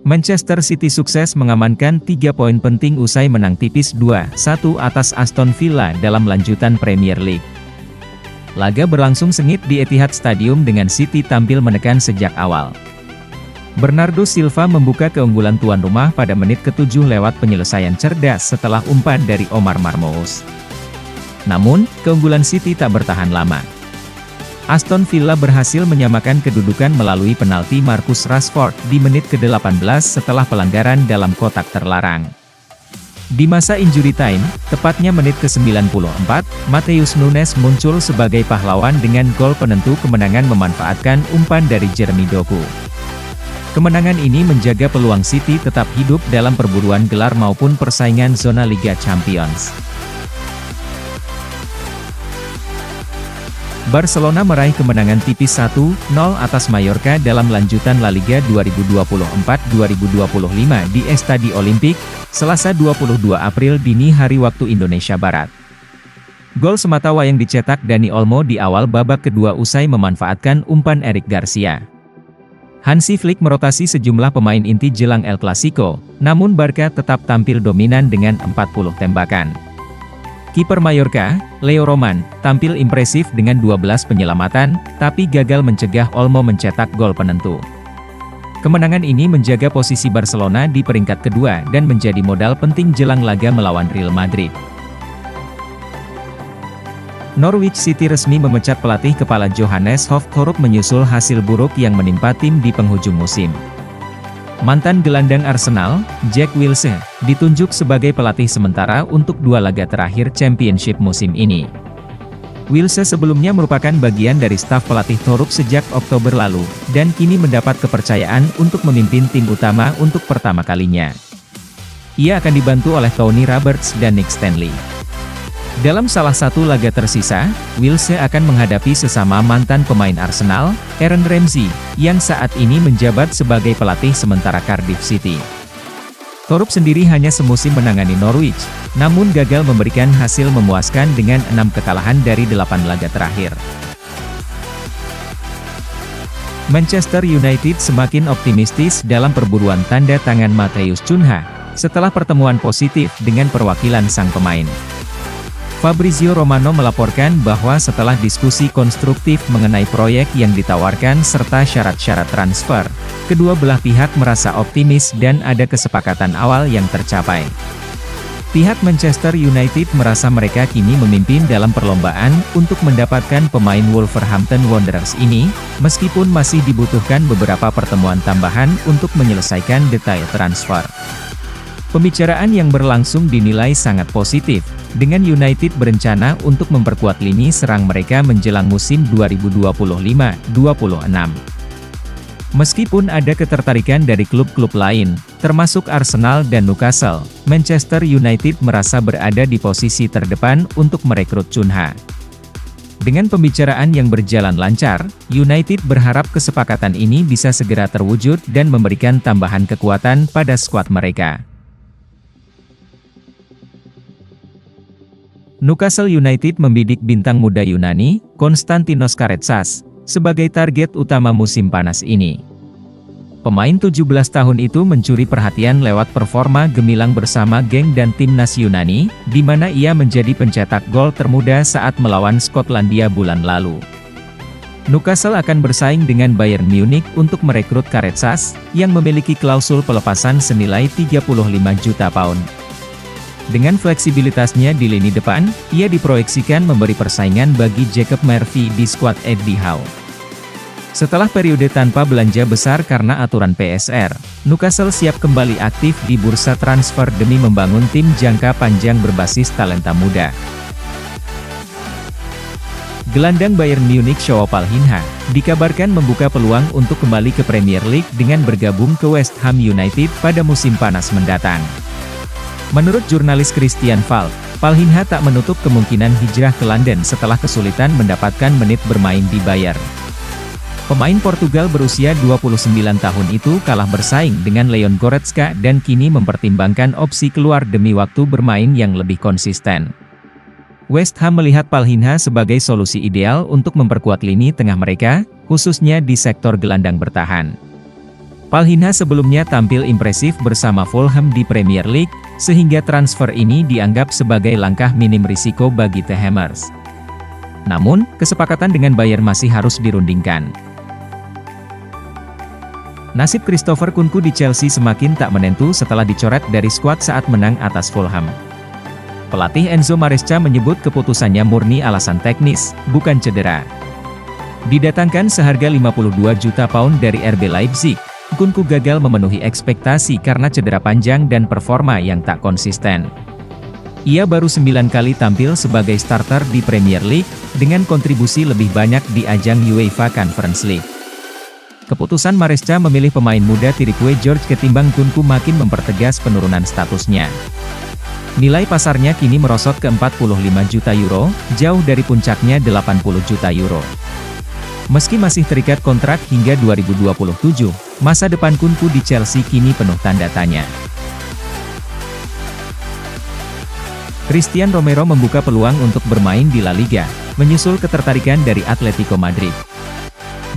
Manchester City sukses mengamankan 3 poin penting usai menang tipis 2-1 atas Aston Villa dalam lanjutan Premier League. Laga berlangsung sengit di Etihad Stadium dengan City tampil menekan sejak awal. Bernardo Silva membuka keunggulan tuan rumah pada menit ke-7 lewat penyelesaian cerdas setelah umpan dari Omar Marmoush. Namun, keunggulan City tak bertahan lama. Aston Villa berhasil menyamakan kedudukan melalui penalti Marcus Rashford di menit ke-18 setelah pelanggaran dalam kotak terlarang. Di masa injury time, tepatnya menit ke-94, Matheus Nunes muncul sebagai pahlawan dengan gol penentu kemenangan memanfaatkan umpan dari Jeremy Doku. Kemenangan ini menjaga peluang City tetap hidup dalam perburuan gelar maupun persaingan zona Liga Champions. Barcelona meraih kemenangan tipis 1-0 atas Mallorca dalam lanjutan La Liga 2024-2025 di Estadi Olimpik, Selasa 22 April dini hari waktu Indonesia Barat. Gol sematawayang dicetak Dani Olmo di awal babak kedua usai memanfaatkan umpan Eric Garcia. Hansi Flick merotasi sejumlah pemain inti jelang El Clasico, namun Barca tetap tampil dominan dengan 40 tembakan. Kiper Mallorca, Leo Roman, tampil impresif dengan 12 penyelamatan, tapi gagal mencegah Olmo mencetak gol penentu. Kemenangan ini menjaga posisi Barcelona di peringkat kedua dan menjadi modal penting jelang laga melawan Real Madrid. Norwich City resmi memecat pelatih kepala Johannes Hofthorup menyusul hasil buruk yang menimpa tim di penghujung musim. Mantan gelandang Arsenal, Jack Wilshere, ditunjuk sebagai pelatih sementara untuk 2 laga terakhir Championship musim ini. Wilshere sebelumnya merupakan bagian dari staf pelatih Thorup sejak Oktober lalu, dan kini mendapat kepercayaan untuk memimpin tim utama untuk pertama kalinya. Ia akan dibantu oleh Tony Roberts dan Nick Stanley. Dalam salah satu laga tersisa, Wilshere akan menghadapi sesama mantan pemain Arsenal, Aaron Ramsey, yang saat ini menjabat sebagai pelatih sementara Cardiff City. Thorup sendiri hanya semusim menangani Norwich, namun gagal memberikan hasil memuaskan dengan 6 kekalahan dari 8 laga terakhir. Manchester United semakin optimistis dalam perburuan tanda tangan Matheus Cunha, setelah pertemuan positif dengan perwakilan sang pemain. Fabrizio Romano melaporkan bahwa setelah diskusi konstruktif mengenai proyek yang ditawarkan serta syarat-syarat transfer, kedua belah pihak merasa optimis dan ada kesepakatan awal yang tercapai. Pihak Manchester United merasa mereka kini memimpin dalam perlombaan untuk mendapatkan pemain Wolverhampton Wanderers ini, meskipun masih dibutuhkan beberapa pertemuan tambahan untuk menyelesaikan detail transfer. Pembicaraan yang berlangsung dinilai sangat positif, dengan United berencana untuk memperkuat lini serang mereka menjelang musim 2025-26. Meskipun ada ketertarikan dari klub-klub lain, termasuk Arsenal dan Newcastle, Manchester United merasa berada di posisi terdepan untuk merekrut Cunha. Dengan pembicaraan yang berjalan lancar, United berharap kesepakatan ini bisa segera terwujud dan memberikan tambahan kekuatan pada skuad mereka. Newcastle United membidik bintang muda Yunani, Konstantinos Karetsa, sebagai target utama musim panas ini. Pemain 17 tahun itu mencuri perhatian lewat performa gemilang bersama geng dan timnas Yunani, di mana ia menjadi pencetak gol termuda saat melawan Skotlandia bulan lalu. Newcastle akan bersaing dengan Bayern Munich untuk merekrut Karetsa, yang memiliki klausul pelepasan senilai 35 juta pound. Dengan fleksibilitasnya di lini depan, ia diproyeksikan memberi persaingan bagi Jacob Murphy di skuad Eddie Howe. Setelah periode tanpa belanja besar karena aturan PSR, Newcastle siap kembali aktif di bursa transfer demi membangun tim jangka panjang berbasis talenta muda. Gelandang Bayern Munich Joao Palhinha, dikabarkan membuka peluang untuk kembali ke Premier League dengan bergabung ke West Ham United pada musim panas mendatang. Menurut jurnalis Christian Falk, Palhinha tak menutup kemungkinan hijrah ke London setelah kesulitan mendapatkan menit bermain di Bayern. Pemain Portugal berusia 29 tahun itu kalah bersaing dengan Leon Goretzka dan kini mempertimbangkan opsi keluar demi waktu bermain yang lebih konsisten. West Ham melihat Palhinha sebagai solusi ideal untuk memperkuat lini tengah mereka, khususnya di sektor gelandang bertahan. Palhinha sebelumnya tampil impresif bersama Fulham di Premier League, sehingga transfer ini dianggap sebagai langkah minim risiko bagi The Hammers. Namun, kesepakatan dengan Bayern masih harus dirundingkan. Nasib Christopher Nkunku di Chelsea semakin tak menentu setelah dicoret dari skuad saat menang atas Fulham. Pelatih Enzo Maresca menyebut keputusannya murni alasan teknis, bukan cedera. Didatangkan seharga 52 juta pound dari RB Leipzig, Nkunku gagal memenuhi ekspektasi karena cedera panjang dan performa yang tak konsisten. Ia baru 9 kali tampil sebagai starter di Premier League, dengan kontribusi lebih banyak di ajang UEFA Conference League. Keputusan Maresca memilih pemain muda Tirique George ketimbang Nkunku makin mempertegas penurunan statusnya. Nilai pasarnya kini merosot ke 45 juta euro, jauh dari puncaknya 80 juta euro. Meski masih terikat kontrak hingga 2027, masa depan Nkunku di Chelsea kini penuh tanda tanya. Christian Romero membuka peluang untuk bermain di La Liga, menyusul ketertarikan dari Atletico Madrid.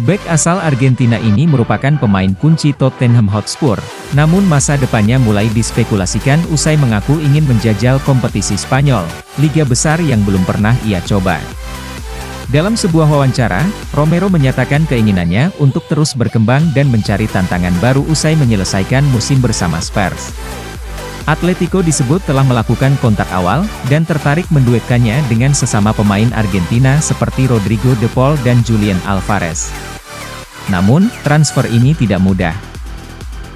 Bek asal Argentina ini merupakan pemain kunci Tottenham Hotspur, namun masa depannya mulai dispekulasikan usai mengaku ingin menjajal kompetisi Spanyol, liga besar yang belum pernah ia coba. Dalam sebuah wawancara, Romero menyatakan keinginannya untuk terus berkembang dan mencari tantangan baru usai menyelesaikan musim bersama Spurs. Atletico disebut telah melakukan kontak awal, dan tertarik menduetkannya dengan sesama pemain Argentina seperti Rodrigo de Paul dan Julian Alvarez. Namun, transfer ini tidak mudah.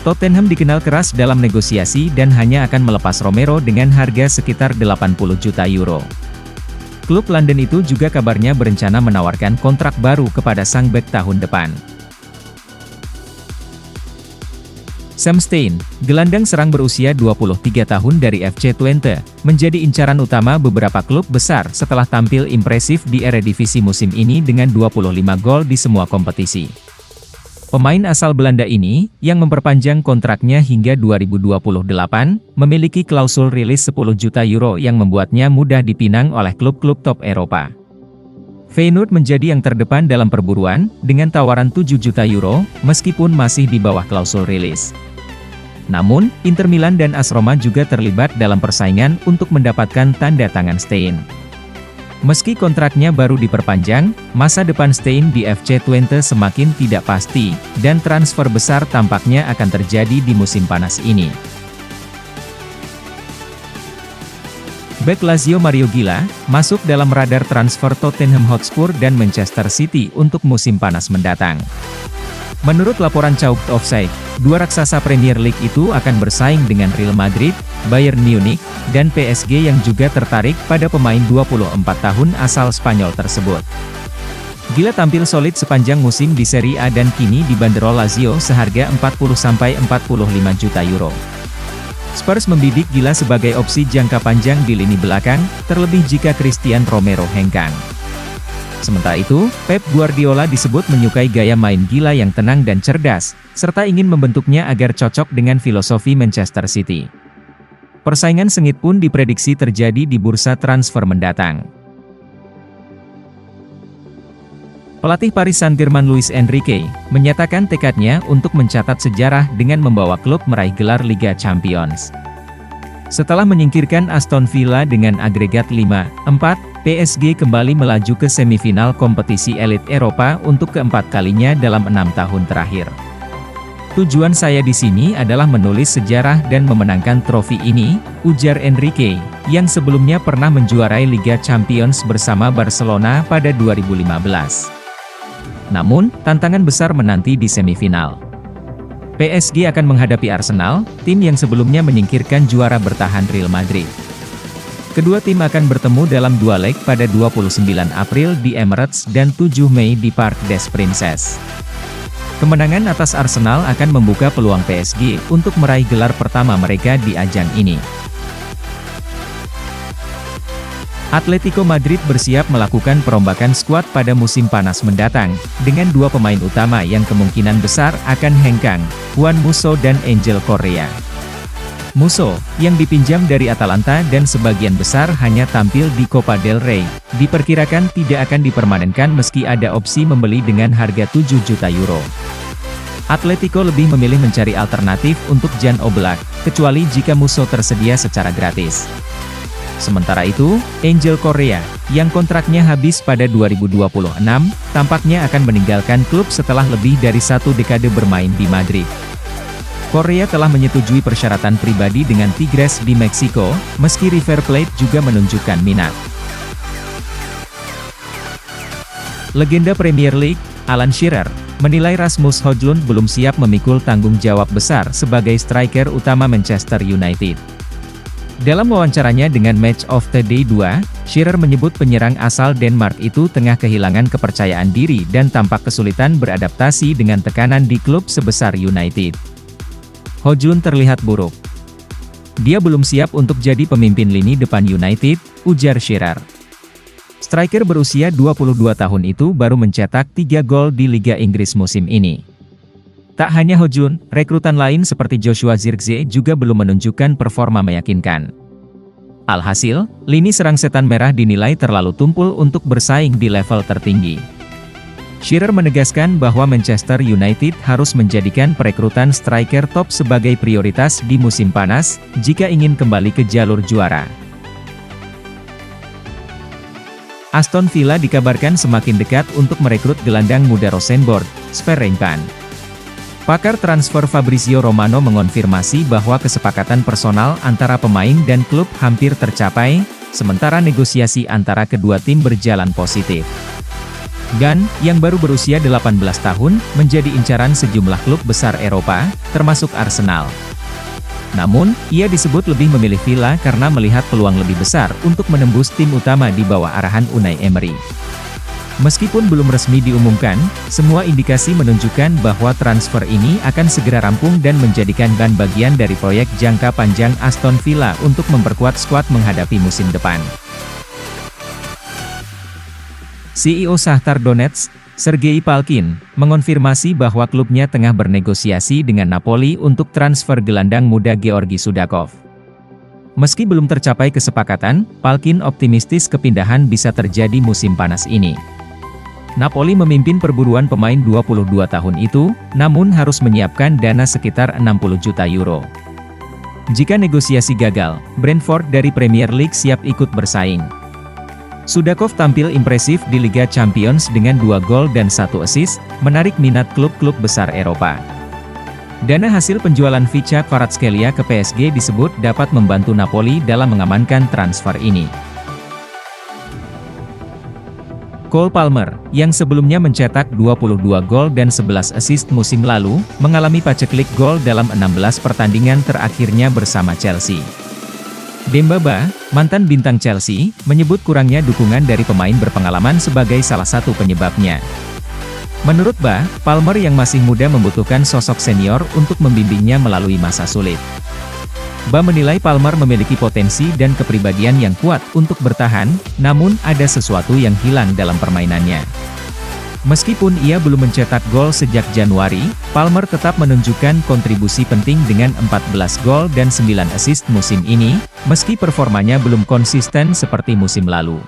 Tottenham dikenal keras dalam negosiasi dan hanya akan melepas Romero dengan harga sekitar 80 juta euro. Klub London itu juga kabarnya berencana menawarkan kontrak baru kepada sang bek tahun depan. Sam Stein, gelandang serang berusia 23 tahun dari FC Twente, menjadi incaran utama beberapa klub besar setelah tampil impresif di Eredivisie musim ini dengan 25 gol di semua kompetisi. Pemain asal Belanda ini, yang memperpanjang kontraknya hingga 2028, memiliki klausul rilis 10 juta euro yang membuatnya mudah dipinang oleh klub-klub top Eropa. Feyenoord menjadi yang terdepan dalam perburuan, dengan tawaran 7 juta euro, meskipun masih di bawah klausul rilis. Namun, Inter Milan dan AS Roma juga terlibat dalam persaingan untuk mendapatkan tanda tangan Stein. Meski kontraknya baru diperpanjang, masa depan Stein di FC Twente semakin tidak pasti, dan transfer besar tampaknya akan terjadi di musim panas ini. Bek Lazio Mario Gila, masuk dalam radar transfer Tottenham Hotspur dan Manchester City untuk musim panas mendatang. Menurut laporan Chalked Offside, dua raksasa Premier League itu akan bersaing dengan Real Madrid, Bayern Munich, dan PSG yang juga tertarik pada pemain 24 tahun asal Spanyol tersebut. Gila tampil solid sepanjang musim di Serie A dan kini dibanderol Lazio seharga 40-45 juta euro. Spurs membidik Gila sebagai opsi jangka panjang di lini belakang, terlebih jika Christian Romero hengkang. Sementara itu, Pep Guardiola disebut menyukai gaya main Gila yang tenang dan cerdas, serta ingin membentuknya agar cocok dengan filosofi Manchester City. Persaingan sengit pun diprediksi terjadi di bursa transfer mendatang. Pelatih Paris Saint-Germain Luis Enrique, menyatakan tekadnya untuk mencatat sejarah dengan membawa klub meraih gelar Liga Champions. Setelah menyingkirkan Aston Villa dengan agregat 5-4, PSG kembali melaju ke semifinal kompetisi elit Eropa untuk keempat kalinya dalam 6 tahun terakhir. Tujuan saya di sini adalah menulis sejarah dan memenangkan trofi ini, ujar Enrique, yang sebelumnya pernah menjuarai Liga Champions bersama Barcelona pada 2015. Namun, tantangan besar menanti di semifinal. PSG akan menghadapi Arsenal, tim yang sebelumnya menyingkirkan juara bertahan Real Madrid. Kedua tim akan bertemu dalam dua leg pada 29 April di Emirates dan 7 Mei di Parc des Princes. Kemenangan atas Arsenal akan membuka peluang PSG untuk meraih gelar pertama mereka di ajang ini. Atletico Madrid bersiap melakukan perombakan skuad pada musim panas mendatang, dengan dua pemain utama yang kemungkinan besar akan hengkang, Juan Musso dan Angel Correa. Musso, yang dipinjam dari Atalanta dan sebagian besar hanya tampil di Copa del Rey, diperkirakan tidak akan dipermanenkan meski ada opsi membeli dengan harga 7 juta euro. Atletico lebih memilih mencari alternatif untuk Jan Oblak, kecuali jika Musso tersedia secara gratis. Sementara itu, Angel Correa, yang kontraknya habis pada 2026, tampaknya akan meninggalkan klub setelah lebih dari 1 dekade bermain di Madrid. Correa telah menyetujui persyaratan pribadi dengan Tigres di Meksiko, meski River Plate juga menunjukkan minat. Legenda Premier League, Alan Shearer, menilai Rasmus Højlund belum siap memikul tanggung jawab besar sebagai striker utama Manchester United. Dalam wawancaranya dengan Match of the Day 2, Shearer menyebut penyerang asal Denmark itu tengah kehilangan kepercayaan diri dan tampak kesulitan beradaptasi dengan tekanan di klub sebesar United. Højlund terlihat buruk. Dia belum siap untuk jadi pemimpin lini depan United, ujar Shearer. Striker berusia 22 tahun itu baru mencetak 3 gol di Liga Inggris musim ini. Tak hanya Højlund, rekrutan lain seperti Joshua Zirkzee juga belum menunjukkan performa meyakinkan. Alhasil, lini serang setan merah dinilai terlalu tumpul untuk bersaing di level tertinggi. Shearer menegaskan bahwa Manchester United harus menjadikan perekrutan striker top sebagai prioritas di musim panas, jika ingin kembali ke jalur juara. Aston Villa dikabarkan semakin dekat untuk merekrut gelandang muda Rosenborg, Sver Renkan. Pakar transfer Fabrizio Romano mengonfirmasi bahwa kesepakatan personal antara pemain dan klub hampir tercapai, sementara negosiasi antara kedua tim berjalan positif. Gunn, yang baru berusia 18 tahun, menjadi incaran sejumlah klub besar Eropa, termasuk Arsenal. Namun, ia disebut lebih memilih Villa karena melihat peluang lebih besar untuk menembus tim utama di bawah arahan Unai Emery. Meskipun belum resmi diumumkan, semua indikasi menunjukkan bahwa transfer ini akan segera rampung dan menjadikan Gunn bagian dari proyek jangka panjang Aston Villa untuk memperkuat skuad menghadapi musim depan. CEO Shakhtar Donetsk, Sergei Palkin, mengonfirmasi bahwa klubnya tengah bernegosiasi dengan Napoli untuk transfer gelandang muda Georgi Sudakov. Meski belum tercapai kesepakatan, Palkin optimistis kepindahan bisa terjadi musim panas ini. Napoli memimpin perburuan pemain 22 tahun itu, namun harus menyiapkan dana sekitar 60 juta euro. Jika negosiasi gagal, Brentford dari Premier League siap ikut bersaing. Sudakov tampil impresif di Liga Champions dengan 2 gol dan 1 assist, menarik minat klub-klub besar Eropa. Dana hasil penjualan Vicha Kvaratskhelia ke PSG disebut dapat membantu Napoli dalam mengamankan transfer ini. Cole Palmer, yang sebelumnya mencetak 22 gol dan 11 assist musim lalu, mengalami paceklik gol dalam 16 pertandingan terakhirnya bersama Chelsea. Demba Ba, mantan bintang Chelsea, menyebut kurangnya dukungan dari pemain berpengalaman sebagai salah satu penyebabnya. Menurut Ba, Palmer yang masih muda membutuhkan sosok senior untuk membimbingnya melalui masa sulit. Ba menilai Palmer memiliki potensi dan kepribadian yang kuat untuk bertahan, namun ada sesuatu yang hilang dalam permainannya. Meskipun ia belum mencetak gol sejak Januari, Palmer tetap menunjukkan kontribusi penting dengan 14 gol dan 9 assist musim ini, meski performanya belum konsisten seperti musim lalu.